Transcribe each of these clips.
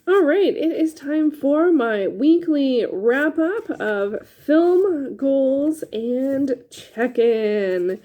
All right, it is time for my weekly wrap up of film goals and check in.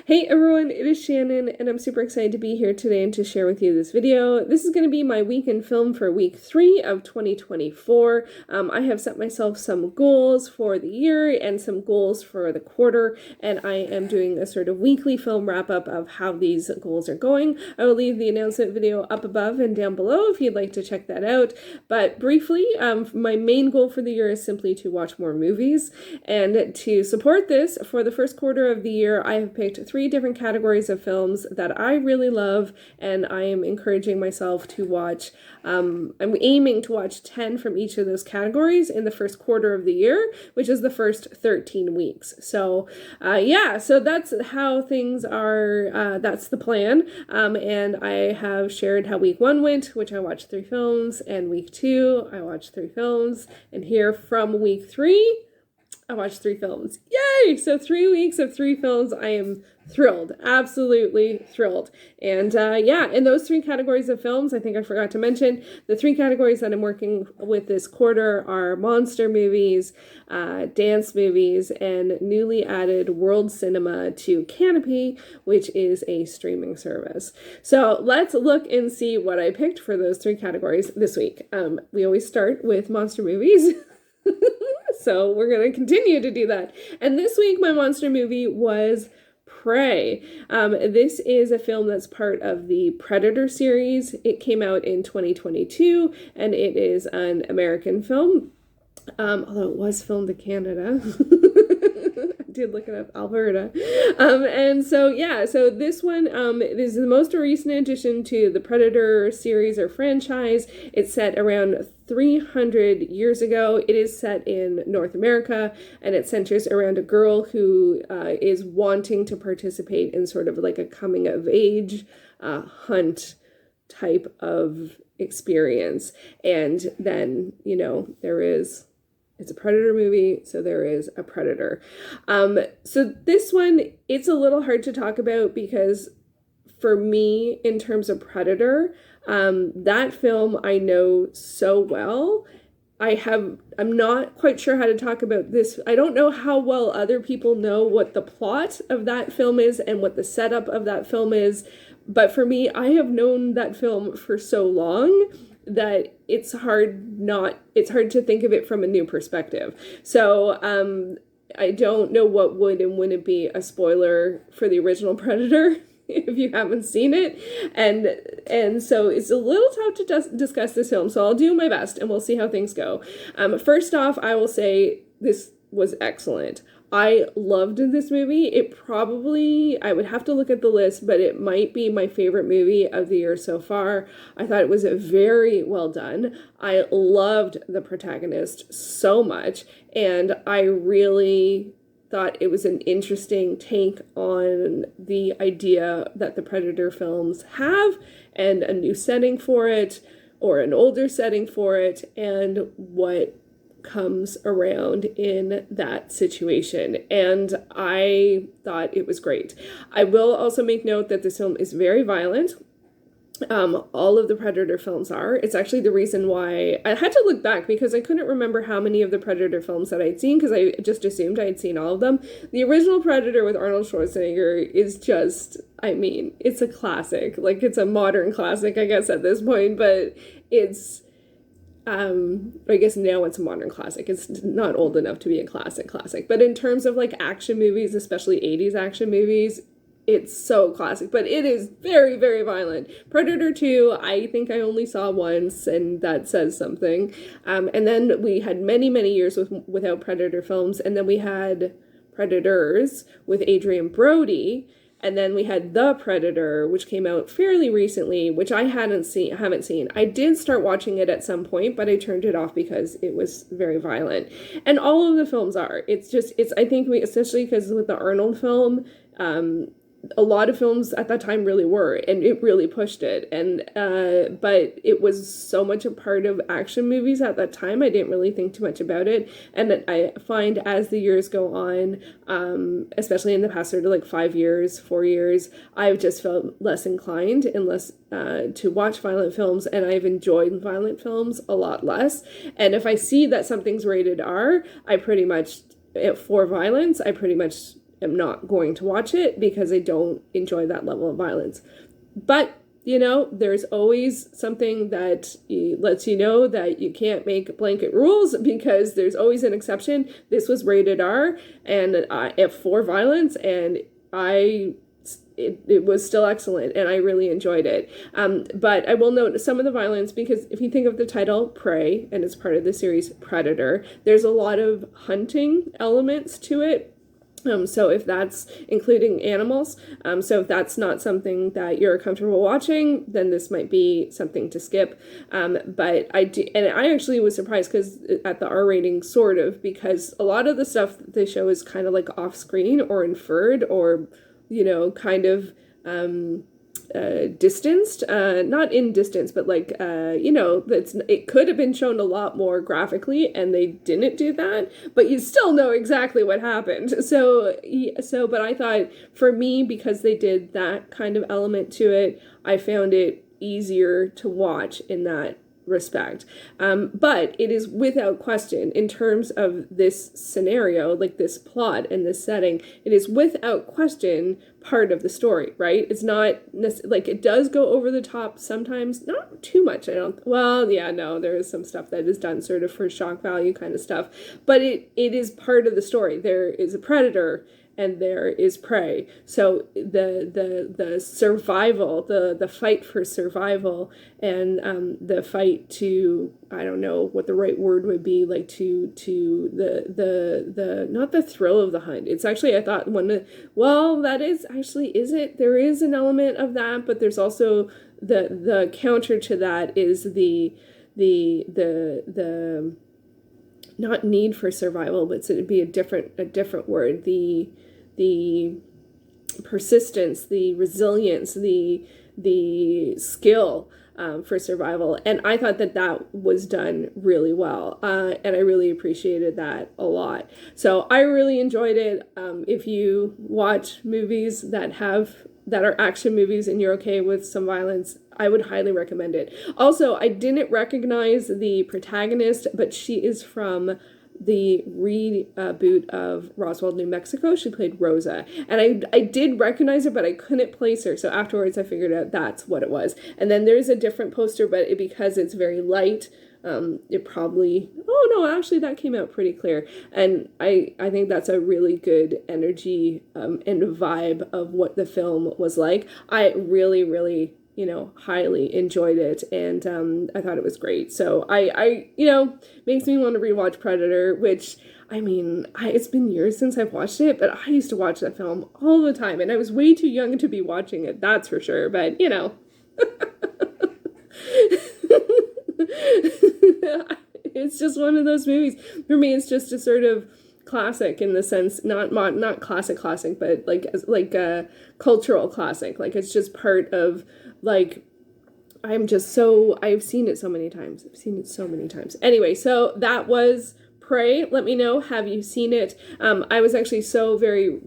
Hey everyone, it is Shannon, and I'm super excited to be here today and to share with you this video. This is going to be my week in film for week 3 of 2024. I have set myself some goals for the year and some goals for the quarter, and I am doing a sort of weekly film wrap up of how these goals are going. I will leave the announcement video up above and down below if you'd like to check that out. But briefly, my main goal for the year is simply to watch more movies. And to support this, for the first quarter of the year, I have picked 3 different categories of films that I really love, and I am encouraging myself to watch. I'm aiming to watch 10 from each of those categories in the first quarter of the year, which is the first 13 weeks. So, so that's how things are. That's the plan. And I have shared how week 1 went, which I watched 3 films, and week 2, I watched 3 films, and here from week 3, I watched 3 films. Yay! So 3 weeks of 3 films. I am thrilled. Absolutely thrilled. And in those 3 categories of films, I think I forgot to mention, the 3 categories that I'm working with this quarter are monster movies, dance movies, and newly added world cinema to Canopy, which is a streaming service. So let's look and see what I picked for those 3 categories this week. We always start with monster movies. So we're going to continue to do that. And this week, my monster movie was Prey. This is a film that's part of the Predator series. It came out in 2022, and it is an American film, although it was filmed in Canada. I did look it up, Alberta. So this one is the most recent addition to the Predator series or franchise. It's set around 300 years ago. It is set in North America, and it centers around a girl who is wanting to participate in sort of like a coming of age hunt type of experience. And then, it's a Predator movie, so there is a Predator. So this one, it's a little hard to talk about because for me, in terms of Predator, that film I know so well. I'm not quite sure how to talk about this. I don't know how well other people know what the plot of that film is and what the setup of that film is. But for me, I have known that film for so long that it's hard to think of it from a new perspective. So, I don't know what would and wouldn't be a spoiler for the original Predator if you haven't seen it. And so it's a little tough to discuss this film, so I'll do my best and we'll see how things go. First off, I will say this was excellent. I loved this movie. I would have to look at the list, but it might be my favorite movie of the year so far. I thought it was very well done. I loved the protagonist so much, and I really thought it was an interesting take on the idea that the Predator films have and a new setting for it, or an older setting for it, and what comes around in that situation. And I thought it was great. I will also make note that this film is very violent. All of the Predator films are. It's actually the reason why I had to look back because I couldn't remember how many of the Predator films that I'd seen because I just assumed I'd seen all of them. The original Predator with Arnold Schwarzenegger is just, it's a classic. Like, it's a modern classic, I guess, at this point, but it's I guess now it's a modern classic. It's not old enough to be a classic. But in terms of like action movies, especially 80s action movies, it's so classic. But it is very, very violent. Predator 2, I think I only saw once, and that says something. And then we had many, many years without Predator films. And then we had Predators with Adrian Brody. And then we had The Predator, which came out fairly recently, which I haven't seen. I did start watching it at some point, but I turned it off because it was very violent. And all of the films are. I think especially because with the Arnold film, a lot of films at that time really were, and it really pushed it. And but it was so much a part of action movies at that time, I didn't really think too much about it. And I find as the years go on, especially in the past sort of like 5 years, 4 years, I've just felt less inclined and less to watch violent films, and I've enjoyed violent films a lot less. And if I see that something's rated R, I pretty much, for violence, I pretty much am not going to watch it because I don't enjoy that level of violence. But, you know, there's always something that lets you know that you can't make blanket rules, because there's always an exception. This was rated R and for violence, and it was still excellent, and I really enjoyed it. But I will note some of the violence, because if you think of the title Prey, and it's part of the series Predator, there's a lot of hunting elements to it. So if that's including animals, so if that's not something that you're comfortable watching, then this might be something to skip. But I do, and I actually was surprised because at the R rating, sort of, because a lot of the stuff they show is kind of like off screen or inferred, or, you know, kind of distanced, not in distance, but like, you know, it could have been shown a lot more graphically, and they didn't do that, but you still know exactly what happened. But I thought, for me, because they did that kind of element to it, I found it easier to watch in that respect. But it is without question, in terms of this scenario, like this plot and this setting, it is without question part of the story, right? It's not like, it does go over the top sometimes, not too much. There is some stuff that is done sort of for shock value kind of stuff, but it is part of the story. There is a predator and there is prey. So the survival, the fight for survival, and the fight to, I don't know what the right word would be, like to the not the thrill of the hunt. It's actually, I thought that is actually, is it? There is an element of that, but there's also the counter to that is the not need for survival, but it'd be a different word. The persistence, the resilience, the skill for survival. And I thought that was done really well. And I really appreciated that a lot. So I really enjoyed it. If you watch movies that are action movies and you're okay with some violence, I would highly recommend it. Also, I didn't recognize the protagonist, but she is from the reboot of Roswell, New Mexico. She played Rosa. And I did recognize her, but I couldn't place her. So afterwards I figured out that's what it was. And then there's a different poster, but because it's very light, it probably, actually that came out pretty clear. And I think that's a really good energy and vibe of what the film was like. I really, really, highly enjoyed it, and I thought it was great. So I makes me want to rewatch Predator, which, I mean, it's been years since I've watched it, but I used to watch that film all the time, and I was way too young to be watching it, that's for sure, but, it's just one of those movies. For me, it's just a sort of classic in the sense, not classic, but like a cultural classic. Like, it's just part of, like, I've seen it so many times. Anyway, so that was Prey. Let me know, have you seen it? I was actually so very,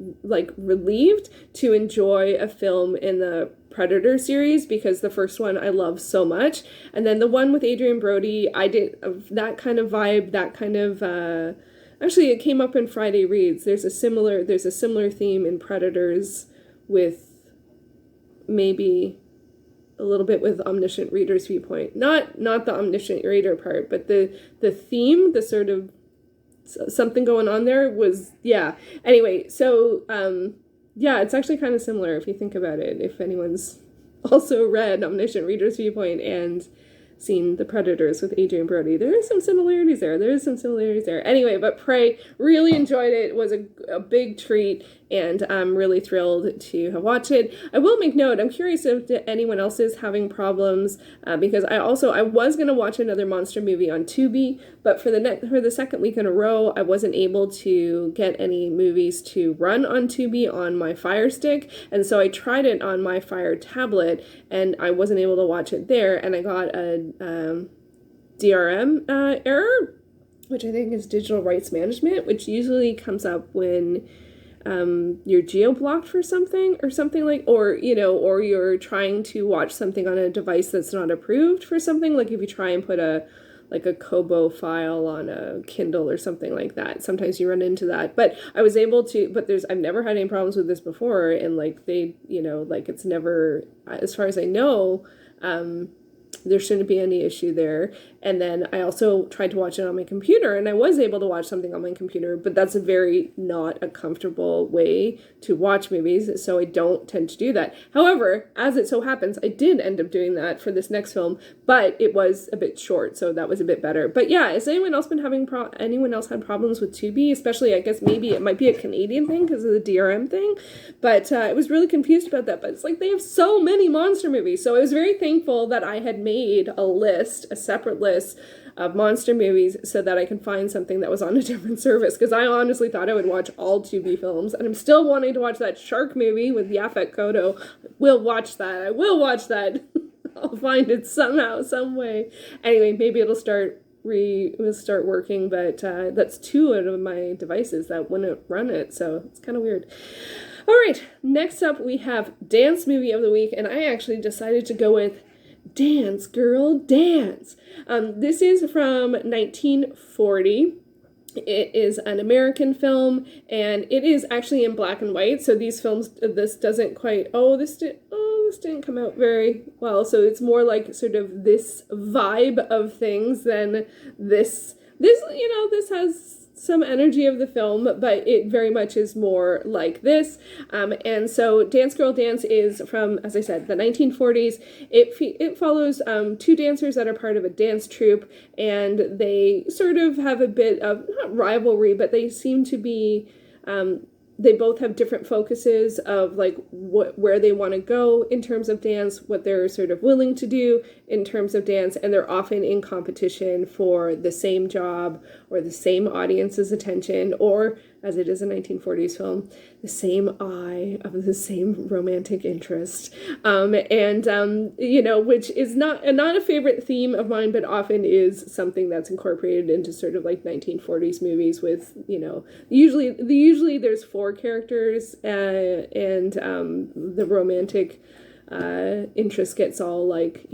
relieved to enjoy a film in the Predator series, because the first one I love so much. And then the one with Adrian Brody, I did that kind of vibe, that kind of, actually it came up in Friday Reads. There's a similar theme in Predators, with maybe a little bit with Omniscient Reader's Viewpoint. Not the Omniscient Reader part, but the theme, the sort of something going on there was, yeah. Anyway, so, it's actually kind of similar if you think about it, if anyone's also read Omniscient Reader's Viewpoint and seen The Predators with Adrian Brody. There is some similarities there. Anyway, but Prey, really enjoyed it. It was a big treat, and I'm really thrilled to have watched it. I will make note, I'm curious if anyone else is having problems, because I was going to watch another monster movie on Tubi, but for the second week in a row, I wasn't able to get any movies to run on Tubi on my Fire Stick, and so I tried it on my Fire tablet, and I wasn't able to watch it there, and I got a DRM error, which I think is digital rights management, which usually comes up when you're geo-blocked for something or you're trying to watch something on a device that's not approved for something, like if you try and put a Kobo file on a Kindle or something like that. Sometimes you run into that. But I was able to, I've never had any problems with this before, and it's never, as far as I know, there shouldn't be any issue there. And then I also tried to watch it on my computer, and I was able to watch something on my computer, but that's a very not a comfortable way to watch movies, so I don't tend to do that. However, as it so happens, I did end up doing that for this next film, but it was a bit short, so that was a bit better. But yeah, has anyone else been having anyone else had problems with Tubi? Especially, I guess maybe it might be a Canadian thing because of the DRM thing, but I was really confused about that. But it's like they have so many monster movies, so I was very thankful that I had made a separate list of monster movies so that I can find something that was on a different service, because I honestly thought I would watch all Tubi films, and I'm still wanting to watch that shark movie with Yaphet Kotto. I will watch that. I'll find it somehow, some way. Anyway, maybe it'll start working, but that's two out of my devices that wouldn't run it, so it's kind of weird. All right, next up we have Dance Movie of the Week, and I actually decided to go with Dance, Girl, Dance. This is from 1940. It is an American film, and it is actually in black and white. So these films, this doesn't quite. This didn't come out very well. So it's more like sort of this vibe of things than this. This has some energy of the film, but it very much is more like this. And so Dance Girl Dance is from, as I said, the 1940s. It follows two dancers that are part of a dance troupe, and they sort of have a bit of, not rivalry, but they seem to be, they both have different focuses of like where they want to go in terms of dance, what they're sort of willing to do in terms of dance, and they're often in competition for the same job or the same audience's attention, or, as it is a 1940s film, the same eye of the same romantic interest. Which is not a favorite theme of mine, but often is something that's incorporated into sort of like 1940s movies with, usually there's four characters, and the romantic interest gets all like,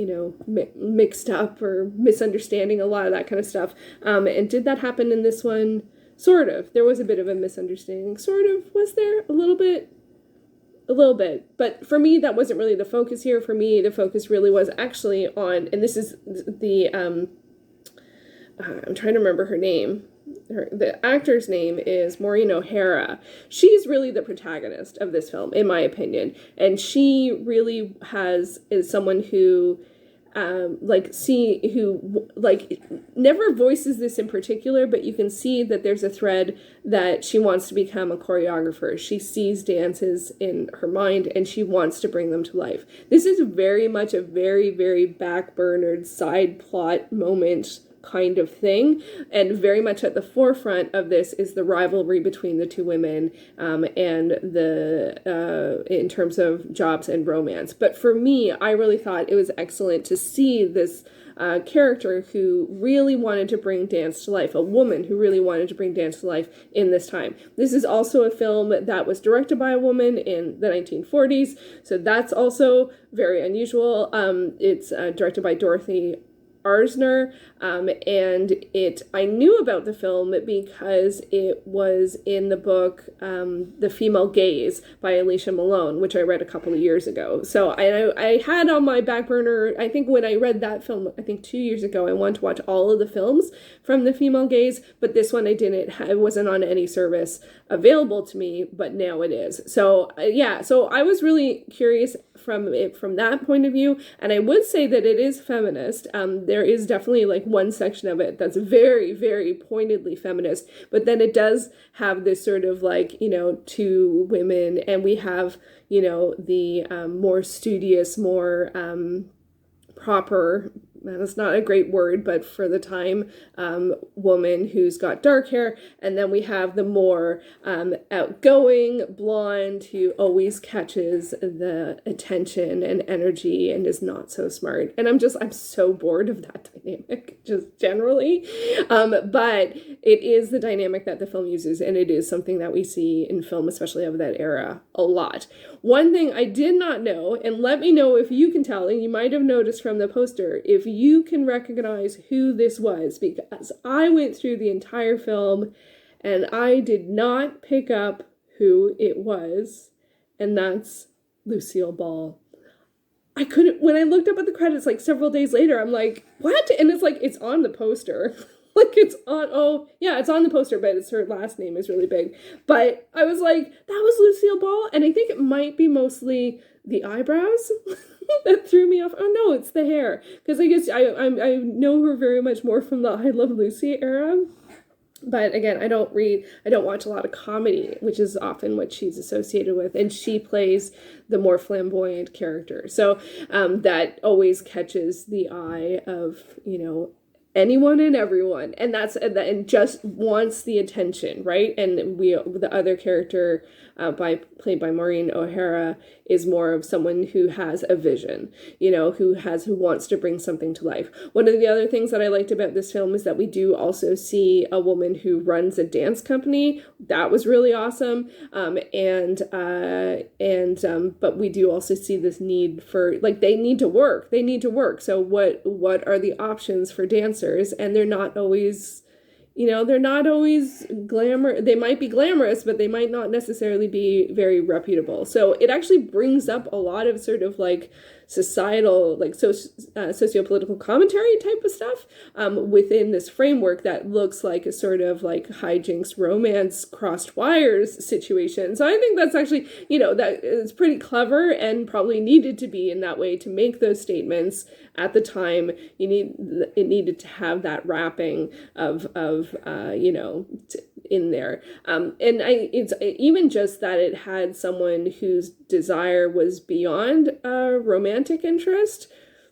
mixed up or misunderstanding, a lot of that kind of stuff. And did that happen in this one? Sort of. There was a bit of a misunderstanding. Sort of. Was there? A little bit. But for me, that wasn't really the focus here. For me, the focus really was actually on, and this is the, I'm trying to remember her name. The actor's name is Maureen O'Hara. She's really the protagonist of this film, in my opinion. And she really is someone who never voices this in particular, but you can see that there's a thread that she wants to become a choreographer. She sees dances in her mind, and she wants to bring them to life. This is very much a very, very backburnered side plot moment kind of thing, and very much at the forefront of this is the rivalry between the two women, and in terms of jobs and romance. But for me, I really thought it was excellent to see this character who really wanted to bring dance to life, a woman who really wanted to bring dance to life in this time. This is also a film that was directed by a woman in the 1940s, so that's also very unusual. It's directed by Dorothy Arzner, and I knew about the film because it was in the book The Female Gaze by Alicia Malone, which I read a couple of years ago. So I had on my back burner, I think when I read that film, 2 years ago, I wanted to watch all of the films from The Female Gaze, but this one I didn't. It wasn't on any service available to me, but now it is. So so I was really curious from that point of view, and I would say that it is feminist. there is definitely like one section of it that's very, very pointedly feminist, but then it does have this sort of like, you know, two women, and we have, you know, the more studious, more proper, that's not a great word, but for the time, woman who's got dark hair. And then we have the more outgoing blonde who always catches the attention and energy and is not so smart. And I'm so bored of that dynamic, just generally. But it is the dynamic that the film uses, and it is something that we see in film, especially of that era, a lot. One thing I did not know, and let me know if you can tell, and you might have noticed from the poster, if you can recognize who this was, because I went through the entire film and I did not pick up who it was, and that's Lucille Ball. I couldn't, when I looked up at the credits like several days later, I'm like, what? And it's like, it's on the poster. Like it's on, oh yeah, it's on the poster, but it's her last name is really big. But I was like, that was Lucille Ball, and I think it might be mostly the eyebrows that threw me off. Oh no, it's the hair, because I guess I know her very much more from the I Love Lucy era. But again, I don't watch a lot of comedy, which is often what she's associated with, and she plays the more flamboyant character. So that always catches the eye of, you know, anyone and everyone, and and just wants the attention, right? And the other character, played by Maureen O'Hara, is more of someone who has a vision, you know, who wants to bring something to life. One of the other things that I liked about this film is that we do also see a woman who runs a dance company. That was really awesome. But we do also see this need for, like, they need to work. So what are the options for dancers? And they're not always, you know, they're not always glamour. They might be glamorous, but they might not necessarily be very reputable. So it actually brings up a lot of sort of like societal, like socio-political commentary type of stuff within this framework that looks like a sort of like hijinks, romance, crossed wires situation. So I think that's actually, you know, that is pretty clever and probably needed to be in that way to make those statements at the time. It needed to have that wrapping of you know, in there. It's even just that it had someone whose desire was beyond romantic interest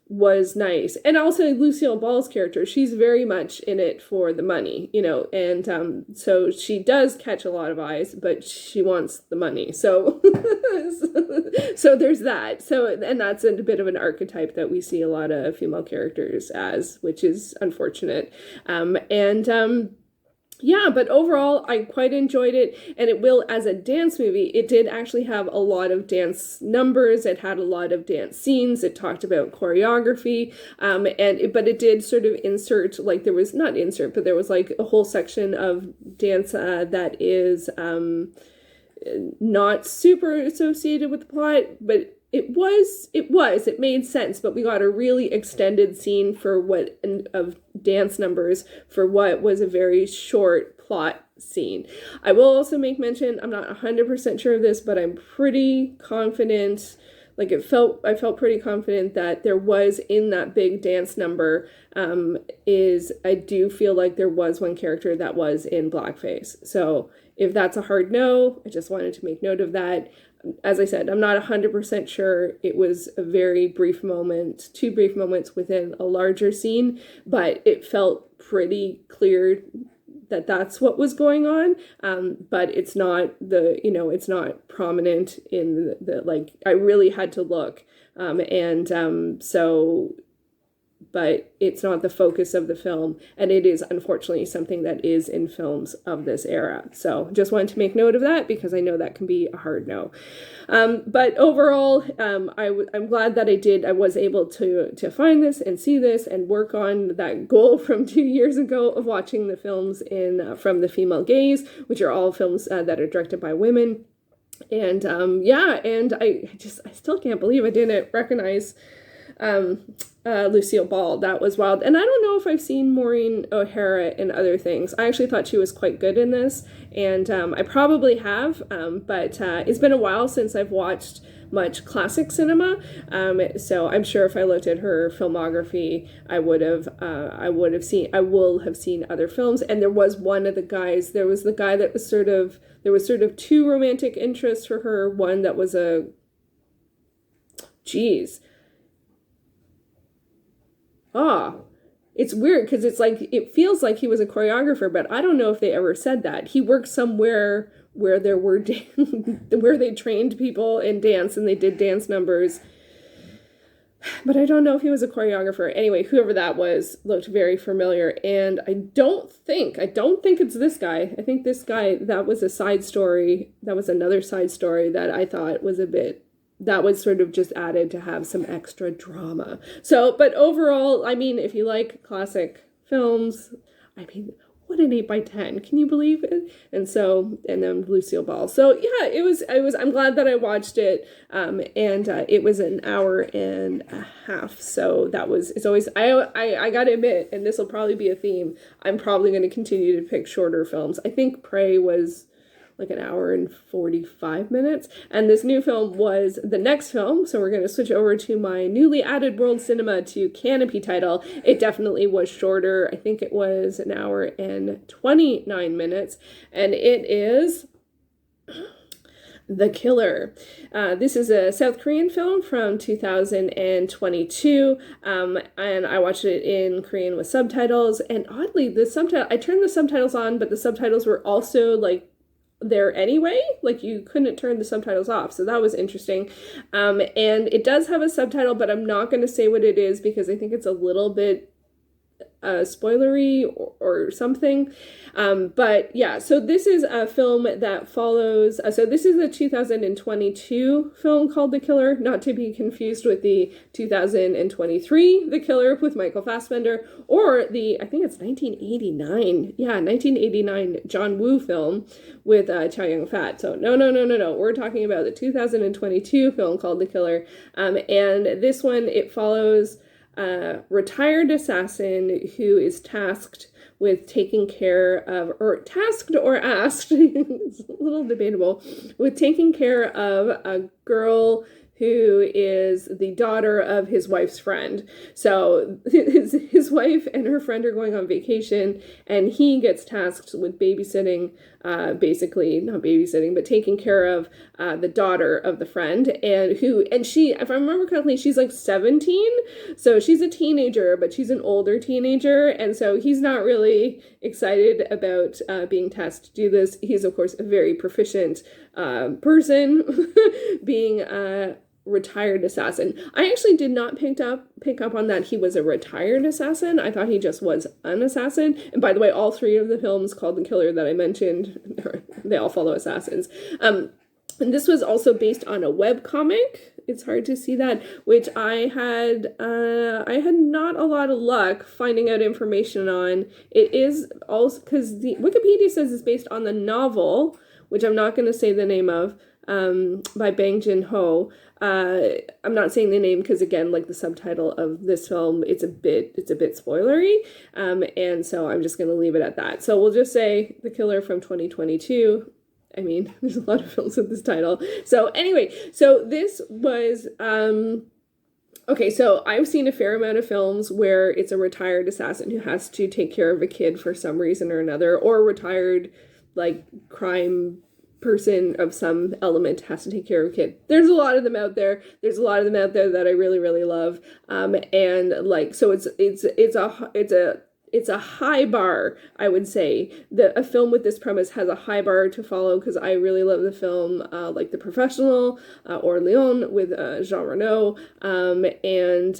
was nice. And also Lucille Ball's character, she's very much in it for the money, you know, and so she does catch a lot of eyes, but she wants the money. So so there's that. So, and that's a bit of an archetype that we see a lot of female characters as, which is unfortunate. Yeah, but overall, I quite enjoyed it, and it will, as a dance movie, it did actually have a lot of dance numbers, it had a lot of dance scenes, it talked about choreography, but it did sort of insert, like, there was like a whole section of dance that is not super associated with the plot, but it made sense, but we got a really extended scene of dance numbers for what was a very short plot scene. I will also make mention, I'm not 100% sure of this, but I'm pretty confident, like I felt pretty confident that there was in that big dance number, I do feel like there was one character that was in blackface. So if that's a hard no, I just wanted to make note of that. As I said, I'm not 100% sure. It was a very brief moment, 2 brief moments within a larger scene, but it felt pretty clear that that's what was going on. But it's not it's not prominent in the like, I really had to look. But it's not the focus of the film, and it is unfortunately something that is in films of this era. So just wanted to make note of that because I know that can be a hard no. But overall, I'm glad that I was able to find this and see this and work on that goal from 2 years ago of watching the films from the female gaze, which are all films that are directed by women. And I still can't believe I didn't recognize Lucille Ball. That was wild. And I don't know if I've seen Maureen O'Hara in other things. I actually thought she was quite good in this, and I probably have, but it's been a while since I've watched much classic cinema. So I'm sure if I looked at her filmography, I will have seen other films. And there was one of the guys, there was the guy that was there was sort of two romantic interests for her. One that was it's weird because it's like, it feels like he was a choreographer, but I don't know if they ever said that. He worked somewhere where there were, where they trained people in dance and they did dance numbers. But I don't know if he was a choreographer. Anyway, whoever that was looked very familiar. And I don't think it's this guy. I think this guy, that was a side story. That was another side story that I thought was that was sort of just added to have some extra drama. So, but overall, I mean, if you like classic films, I mean, what an 8x10. Can you believe it? And then Lucille Ball. So yeah, I'm glad that I watched it. It was an hour and a half. So I gotta admit, and this will probably be a theme, I'm probably going to continue to pick shorter films. I think Prey was like an hour and 45 minutes. And this new film was the next film. So we're going to switch over to my newly added World Cinema to Canopy title. It definitely was shorter. I think it was an hour and 29 minutes. And it is The Killer. This is a South Korean film from 2022, and I watched it in Korean with subtitles. And oddly, I turned the subtitles on, but the subtitles were also like there anyway, like you couldn't turn the subtitles off, so that was interesting. And it does have a subtitle, but I'm not going to say what it is because I think it's a little bit spoilery or something. But yeah, so this is a film that follows, so this is a 2022 film called The Killer, not to be confused with the 2023 The Killer with Michael Fassbender, or I think it's 1989 John Woo film with Chow Yun-fat. So no, we're talking about the 2022 film called The Killer. And this one, it follows a retired assassin who is tasked with taking care of, or tasked or asked, it's a little debatable, with taking care of a girl who is the daughter of his wife's friend. So his wife and her friend are going on vacation, and he gets tasked with babysitting, basically, not babysitting, but taking care of the daughter of the friend, and she, if I remember correctly, she's like 17, so she's a teenager, but she's an older teenager, and so he's not really excited about being tasked to do this. He's, of course, a very proficient person, being a retired assassin. I actually did not pick up on that he was a retired assassin. I thought he just was an assassin. And by the way, all three of the films called The Killer that I mentioned, they all follow assassins. And this was also based on a webcomic. It's hard to see that, which I had not a lot of luck finding out information on. It is also because the Wikipedia says it's based on the novel, which I'm not going to say the name of, by Bang Jin-ho. I'm not saying the name because, again, like the subtitle of this film, it's a bit spoilery, and so I'm just going to leave it at that. So we'll just say The Killer from 2022. I mean, there's a lot of films with this title. So anyway, so this was, okay, so I've seen a fair amount of films where it's a retired assassin who has to take care of a kid for some reason or another, or a retired, like, crime person of some element has to take care of a kid. There's a lot of them out there. There's a lot of them out there that I really, really love. And like, so it's a high bar, I would say. A film with this premise has a high bar to follow because I really love the film like The Professional or Leon with Jean Reno, and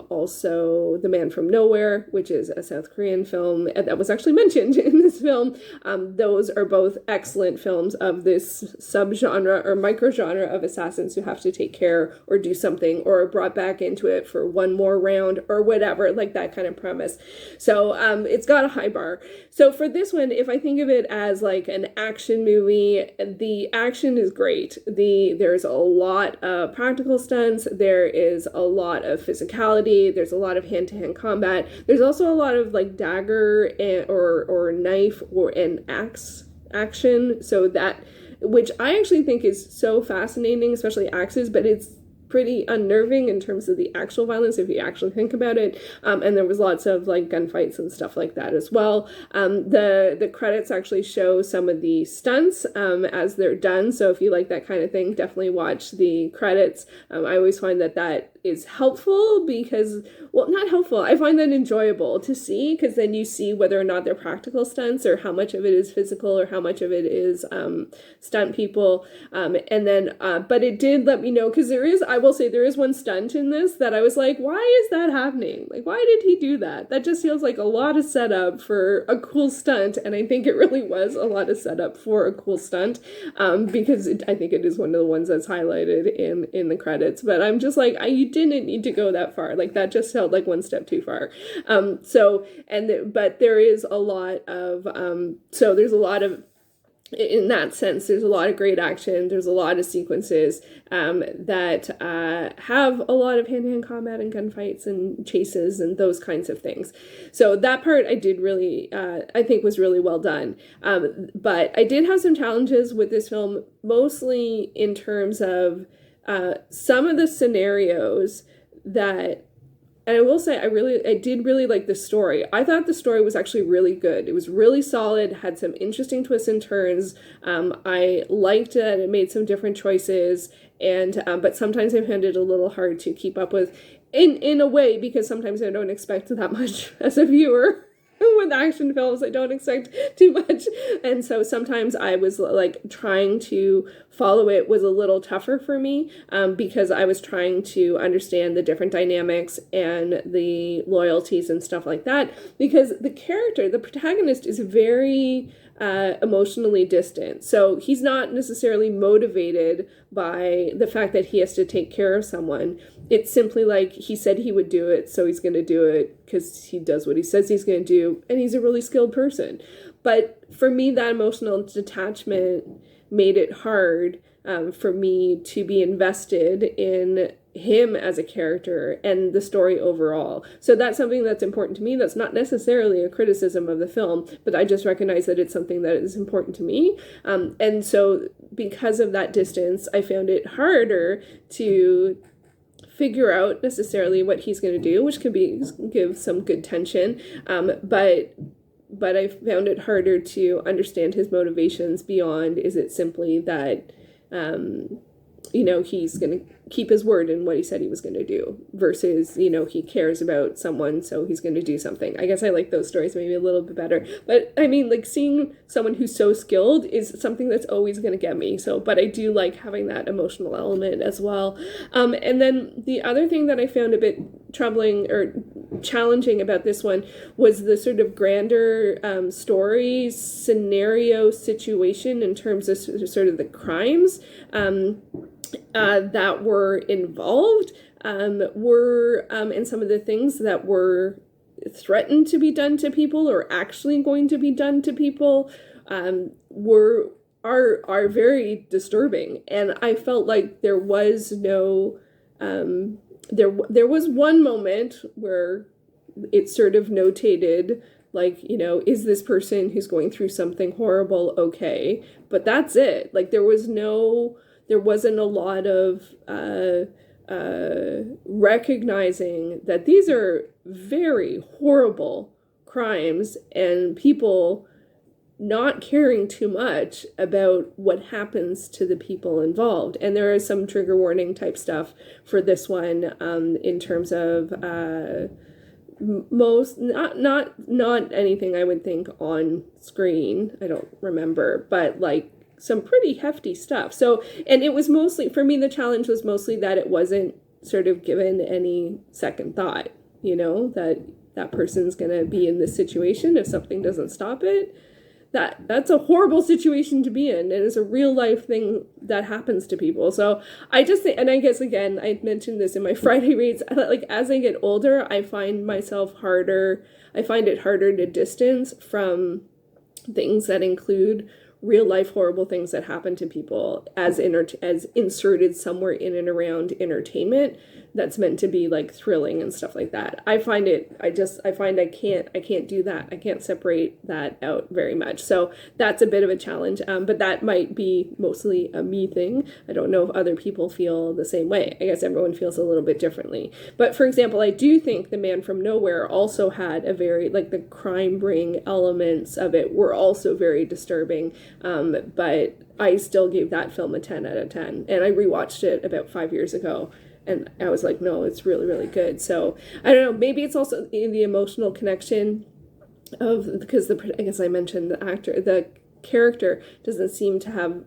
also The Man from Nowhere, which is a South Korean film that was actually mentioned in this film. Those are both excellent films of this subgenre or microgenre of assassins who have to take care or do something or are brought back into it for one more round or whatever, like that kind of premise. So it's got a high bar. So for this one, if I think of it as like an action movie, the action is great. There's a lot of practical stunts. There is a lot of physicality. There's a lot of hand-to-hand combat. There's also a lot of like dagger or knife and axe action. So that which I actually think is so fascinating, especially axes, but it's pretty unnerving in terms of the actual violence if you actually think about it. And there was lots of like gunfights and stuff like that as well. The credits actually show some of the stunts as they're done. So if you like that kind of thing, definitely watch the credits. I always find that is helpful because, well, not helpful. I find that enjoyable to see because then you see whether or not they're practical stunts or how much of it is physical or how much of it is stunt people. And then, but it did let me know because I will say there is one stunt in this that I was like, why is that happening? Like, why did he do that? That just feels like a lot of setup for a cool stunt. And I think it really was a lot of setup for a cool stunt because I think it is one of the ones that's highlighted in the credits. But I'm just like, you didn't need to go that far. Like, that just felt like one step too far. But there is a lot of, there's a lot of, in that sense, there's a lot of great action. There's a lot of sequences that have a lot of hand-to-hand combat and gunfights and chases and those kinds of things. So that part I did really, I think was really well done. But I did have some challenges with this film, mostly in terms of some of the scenarios that, and I will say, I did really like the story. I thought the story was actually really good. It was really solid, had some interesting twists and turns. I liked that it made some different choices, and but sometimes I found it a little hard to keep up with, in a way, because sometimes I don't expect that much as a viewer. With action films, I don't expect too much. And so sometimes I was like trying to follow it was a little tougher for me because I was trying to understand the different dynamics and the loyalties and stuff like that. Because the protagonist is very emotionally distant. So he's not necessarily motivated by the fact that he has to take care of someone. It's simply like he said he would do it, so he's going to do it because he does what he says he's going to do, and he's a really skilled person. But for me, that emotional detachment made it hard for me to be invested in him as a character and the story overall. So that's something that's important to me. That's not necessarily a criticism of the film, but I just recognize that it's something that is important to me. And so because of that distance, I found it harder to figure out necessarily what he's going to do, which could give some good tension. But I found it harder to understand his motivations beyond, is it simply that, he's going to keep his word in what he said he was going to do versus, he cares about someone, so he's going to do something. I guess I like those stories maybe a little bit better. But I mean, like, seeing someone who's so skilled is something that's always going to get me. So, but I do like having that emotional element as well. And then the other thing that I found a bit troubling or challenging about this one was the sort of grander story scenario situation in terms of sort of the crimes that were involved and some of the things that were threatened to be done to people or actually going to be done to people are very disturbing. And I felt like there was no there was one moment where it sort of notated, like, is this person who's going through something horrible okay? But that's it. Like, there wasn't a lot of recognizing that these are very horrible crimes and people not caring too much about what happens to the people involved. And there is some trigger warning type stuff for this one in terms of not anything I would think on screen. I don't remember, but like some pretty hefty stuff. So, and it was mostly, for me, the challenge was mostly that it wasn't sort of given any second thought, that person's going to be in this situation if something doesn't stop it. That's a horrible situation to be in, and it's a real life thing that happens to people. So I just think, and I guess again, I mentioned this in my Friday reads, like as I get older, I find it harder to distance from things that include real life horrible things that happen to people as inserted somewhere in and around entertainment. that's meant to be like thrilling and stuff like that. I find I can't do that. I can't separate that out very much. So that's a bit of a challenge. But that might be mostly a me thing. I don't know if other people feel the same way. I guess everyone feels a little bit differently. But for example, I do think The Man from Nowhere also had a very, like, the crime bring elements of it were also very disturbing. But I still gave that film a 10 out of 10. And I rewatched it about 5 years ago. And I was like, no, it's really, really good. So I don't know, maybe it's also in the emotional connection of, because I guess I mentioned the character doesn't seem to have,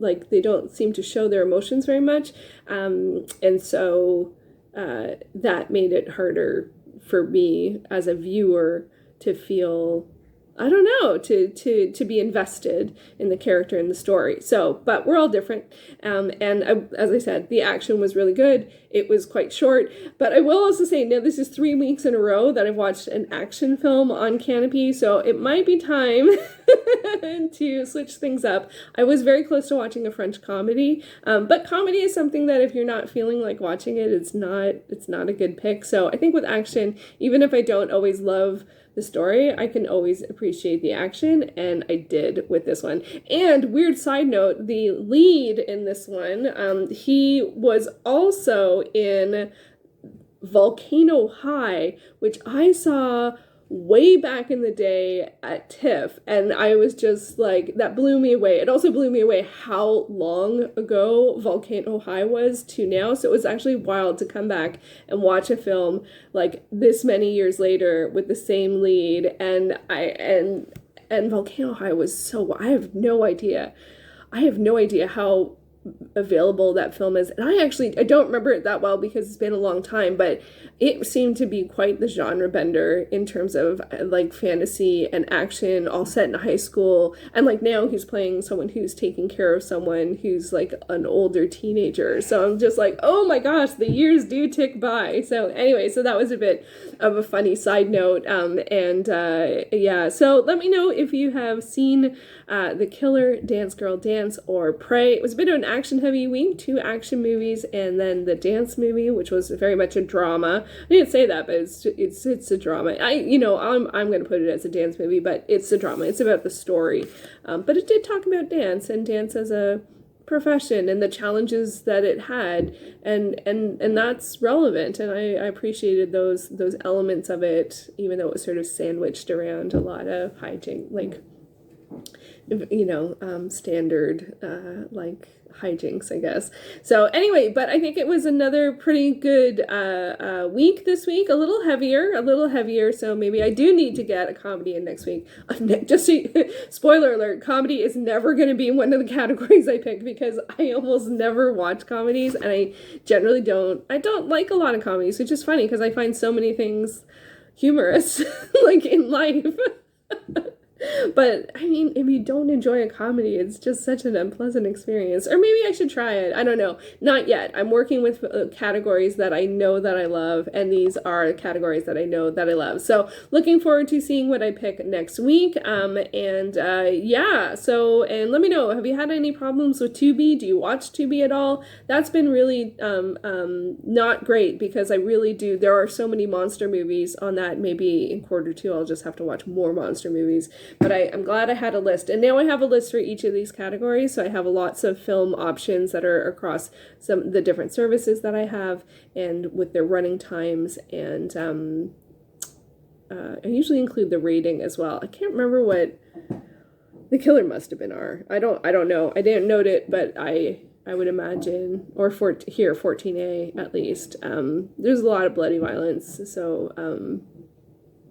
like, they don't seem to show their emotions very much. And so that made it harder for me as a viewer to feel, I don't know, to be invested in the character and the story. So, but we're all different. As I said, the action was really good. It was quite short. But I will also say, now this is 3 weeks in a row that I've watched an action film on Canopy. So it might be time to switch things up. I was very close to watching a French comedy. But comedy is something that if you're not feeling like watching it, it's not a good pick. So I think with action, even if I don't always love the story, I can always appreciate the action, and I did with this one. And weird side note, the lead in this one, he was also in Volcano High, which I saw way back in the day at TIFF, and I was just like, that blew me away. It also blew me away how long ago Volcano High was to now. So it was actually wild to come back and watch a film like this many years later with the same lead, and Volcano High was so, I have no idea how available that film is. And I don't remember it that well because it's been a long time, but it seemed to be quite the genre bender in terms of like fantasy and action, all set in high school. And like now he's playing someone who's taking care of someone who's like an older teenager. So I'm just like, oh my gosh, the years do tick by. So anyway, so that was a bit of a funny side note. Yeah, so let me know if you have seen The Killer, Dance Girl Dance, or Prey. It was a bit of an action-heavy week, 2 action movies, and then the dance movie, which was very much a drama. I didn't say that, but it's a drama. I'm going to put it as a dance movie, but it's a drama. It's about the story. But it did talk about dance and dance as a profession and the challenges that it had, and that's relevant, and I appreciated those elements of it, even though it was sort of sandwiched around a lot of hijink, like, standard like hijinks, I guess. So anyway, but I think it was another pretty good week this week, a little heavier, so maybe I do need to get a comedy in next week. Just spoiler alert, comedy is never going to be one of the categories I pick because I almost never watch comedies, and I generally don't like a lot of comedies, which is funny because I find so many things humorous like in life. But I mean, if you don't enjoy a comedy, it's just such an unpleasant experience. Or maybe I should try it. I don't know. Not yet. I'm working with categories that I know that I love, and these are categories that I know that I love. So looking forward to seeing what I pick next week. Yeah. So, and let me know, have you had any problems with Tubi? Do you watch Tubi at all? That's been really not great because I really do. There are so many monster movies on that. Maybe in Q2 I'll just have to watch more monster movies. But I'm glad I had a list. And now I have a list for each of these categories. So I have lots of film options that are across some of the different services that I have and with their running times. And I usually include the rating as well. I can't remember what The Killer must have been R. I don't know. I didn't note it, but I would imagine, or here 14A at least. There's a lot of bloody violence. So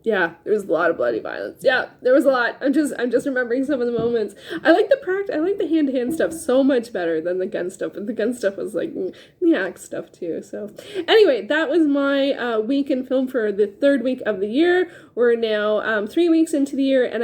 yeah, there was a lot of bloody violence. Yeah, there was a lot. I'm just remembering some of the moments. I like the hand-to-hand stuff so much better than the gun stuff. And the gun stuff was like the axe stuff too. So anyway, that was my week in film for the 3rd week of the year. We're now 3 weeks into the year, and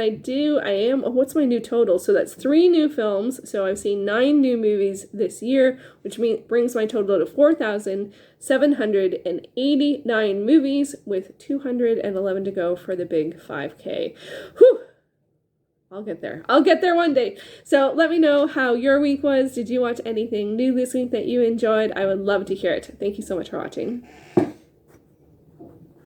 what's my new total? So that's 3 new films. So I've seen 9 new movies this year, which brings my total to 4,789 movies with 211 to go for the big 5K. Whew! I'll get there. I'll get there one day. So let me know how your week was. Did you watch anything new this week that you enjoyed? I would love to hear it. Thank you so much for watching.